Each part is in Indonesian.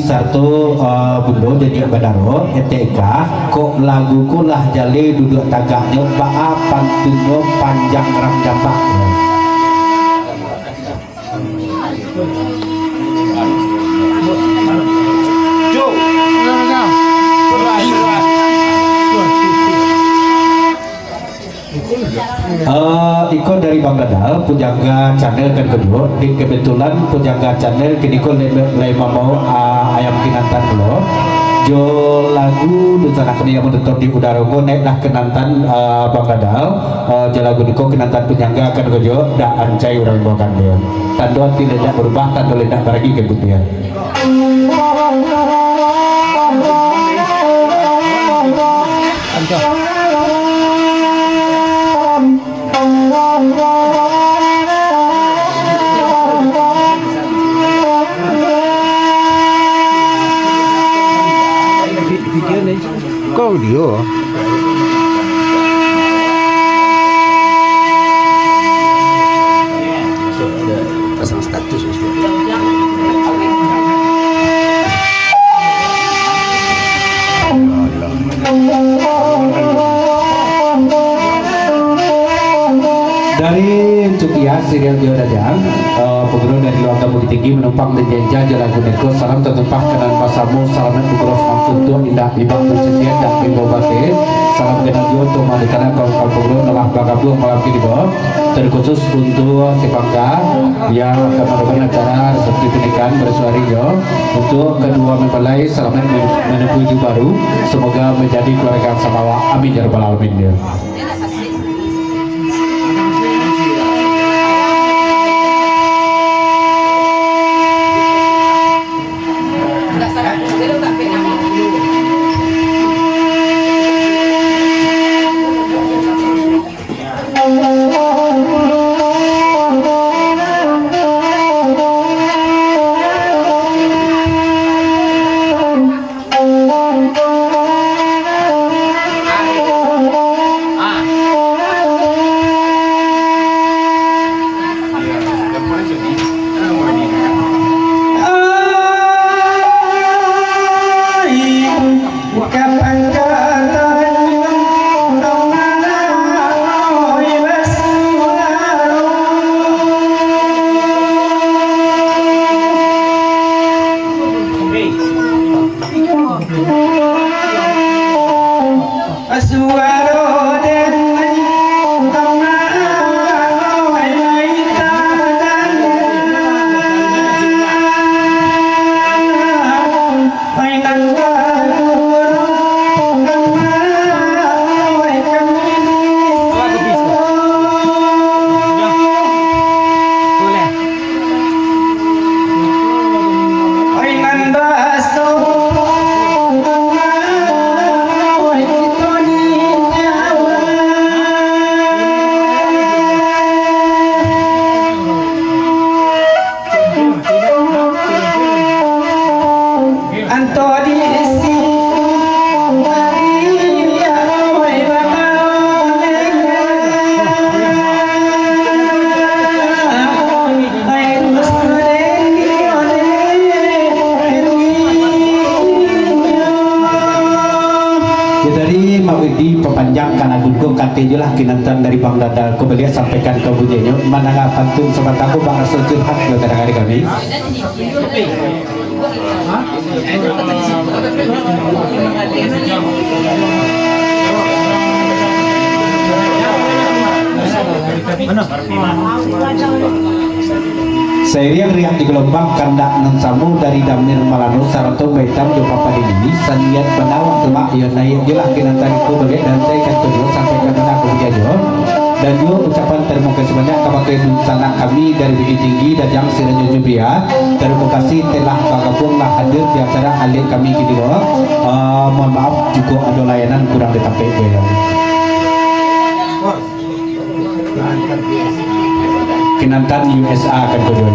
Sarto bundo jadi badaro eteka kok laguku lah jale duduk tagaknya baa pantunyo panjang ram jambak Iko dari Bang Dadal pujangga channel kan kedua di kebetulan pujangga channel kini ko lema mau ayam kinantan lo jo lagu dusana kini yang menonton di udara ko naik lah kenantan Bang Dadal jo lagu niko kenantan pujangga kan kedua dak ancai orang bawakan dia tando tidak berubah tando tidak beragi ke putih Kau dia pasang status dari Cukia serial Jawa Dajang peguru dari Luangga Bukit Tinggi menumpang dan jenja jalan Guneko salam tertumpah kenan pasamu salaman peguru Samsuntuh indah ibang bersisian dan imbobate salam kenal juga untuk malikana kaum peguru telah bagabu malam ini bawah terkhusus untuk si Bangga yang akan melakukan acara resepsi pernikahan bersuari jo untuk kedua mempelai selamat menempuh hidup baru semoga menjadi keluarga samawa amin ya rabbal alamin. Jelah kinantan dari Bang Dadal ko beliau sampaikan ke bujenyo mana pantun sobat aku Bang Rasul curhat ke kadang-kadang kami Seiring riang di gelombang kandak nan samu dari damir malano saranto baitam jo papadini saniat benawang temak yo naik jo akinan tariku bagai dan saya kan tujuh sampai ke benak kemudian dan juga ucapan terima kasih banyak kepada sanak kami dari Bukit Tinggi dan yang Sirajul Jubia. Terima kasih telah bergabunglah hadir di acara alik kami gini mohon maaf juga ada layanan kurang ditapai ya. Kinantan USA kan kedua.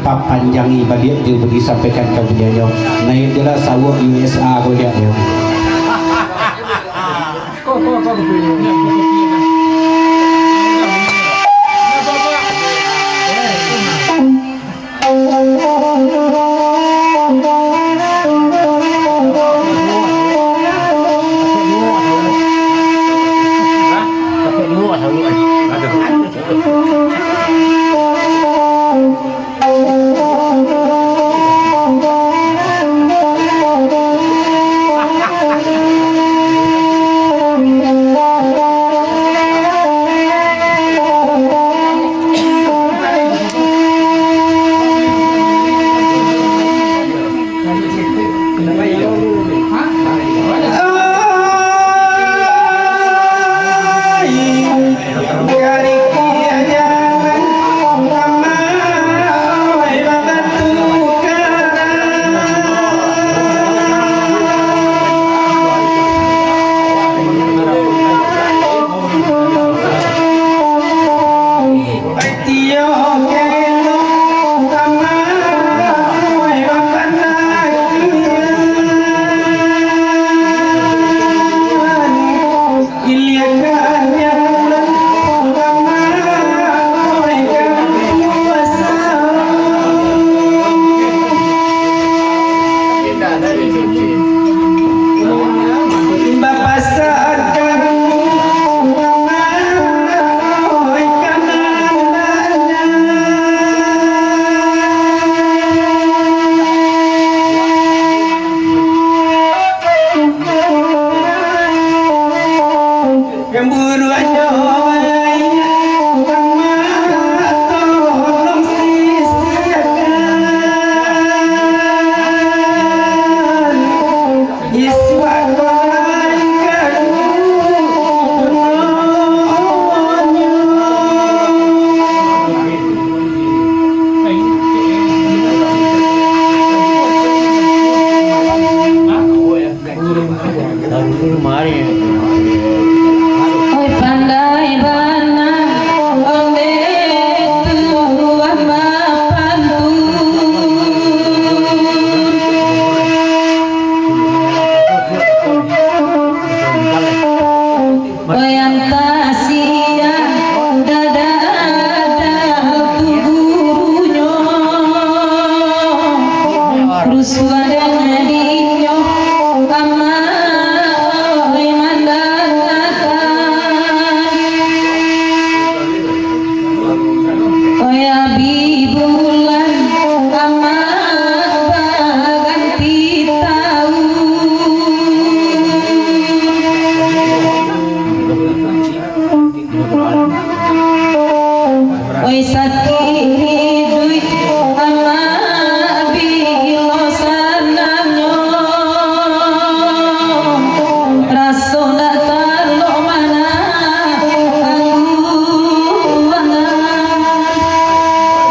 Panjangi balik dia beri sampaikan ke beliau naik jelas sawah USA ko dia ya.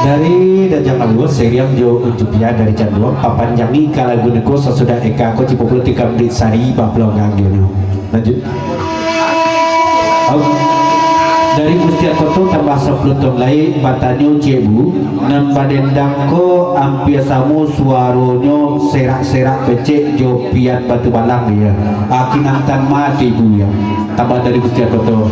Dari Dajang Agus Seriam Jo Unjupia dari Canduang Papan Jami Kalagu Neko sesudah Eka Ko Cipopul Tikam di Sari Bablongang gitu. Lanjut. Dari Gusti Toto tambah 10 tong lain batanyo cebu nembadendang ko ampia samu suaronyo serak-serak becek jopian batu balang ya akinantan mati bu ya tambah dari Gusti Toto.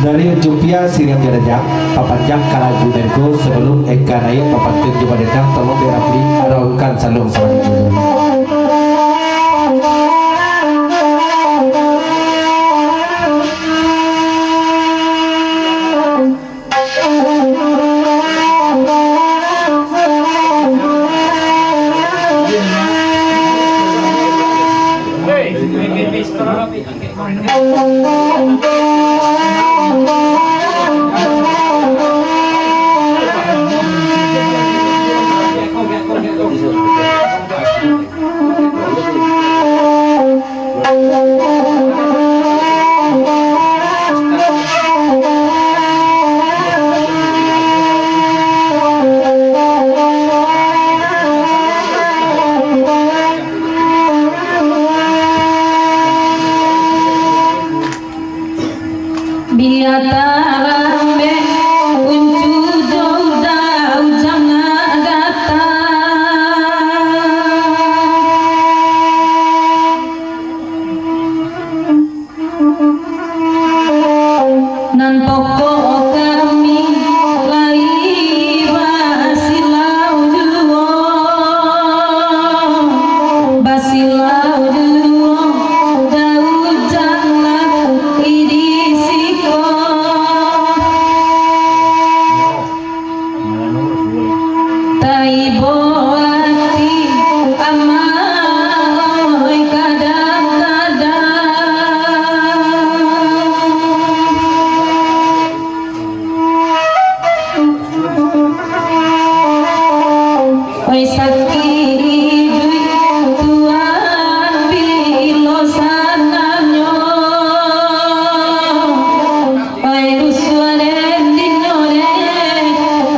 Dari Jumpia Siriam Jarajang Papanjang Kalagu Nergo sebelum Eka naik Papan Tunjuk Padedang tolong dirapli Araukan Salung sama dulu. rambe uncu jauh jangan datang nan pokok kami lai basilau juo daud jangan idisiko taibo ati amai kadang-kadang oi sakit tuan bilo sananyo oi usuare dinore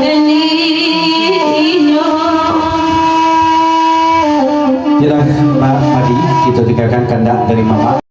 deninyo Jelas Mbak Adi, kita tinggalkan kandak dari Mama.